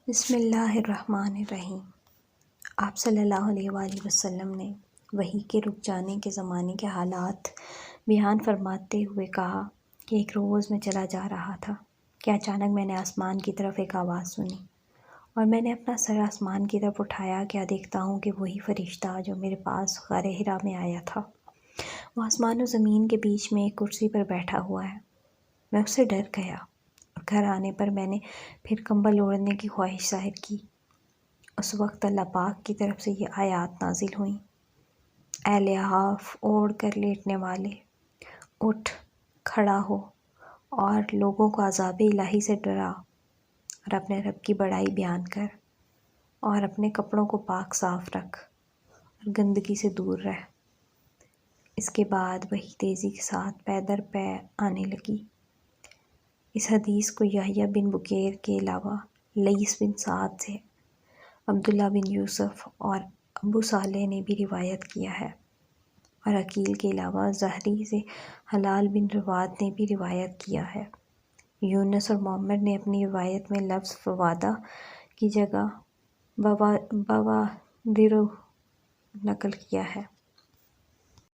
بسم اللہ الرحمن الرحیم۔ آپ صلی اللہ علیہ وآلہ وسلم نے وحی کے رک جانے کے زمانے کے حالات بیان فرماتے ہوئے کہا کہ ایک روز میں چلا جا رہا تھا کہ اچانک میں نے آسمان کی طرف ایک آواز سنی، اور میں نے اپنا سر آسمان کی طرف اٹھایا، کیا دیکھتا ہوں کہ وہی فرشتہ جو میرے پاس غار حرا میں آیا تھا، وہ آسمان و زمین کے بیچ میں ایک کرسی پر بیٹھا ہوا ہے۔ میں اس سے ڈر گیا، اور گھر آنے پر میں نے پھر کمبل اوڑھنے کی خواہش ظاہر کی۔ اس وقت اللہ پاک کی طرف سے یہ آیات نازل ہوئیں: اے لحاف اوڑھ کر لیٹنے والے، اٹھ کھڑا ہو اور لوگوں کو عذاب الہی سے ڈرا، اور اپنے رب کی بڑائی بیان کر، اور اپنے کپڑوں کو پاک صاف رکھ، اور گندگی سے دور رہ۔ اس کے بعد وہی تیزی کے ساتھ پے در پے آنے لگی۔ اس حدیث کو یحییٰ بن بکیر کے علاوہ لیث بن سعد سے، عبداللہ بن یوسف اور ابو صالح نے بھی روایت کیا ہے، اور عقیل کے علاوہ زہری سے حلال بن رواد نے بھی روایت کیا ہے۔ یونس اور معمر نے اپنی روایت میں لفظ فوادہ کی جگہ بوادر نقل کیا ہے۔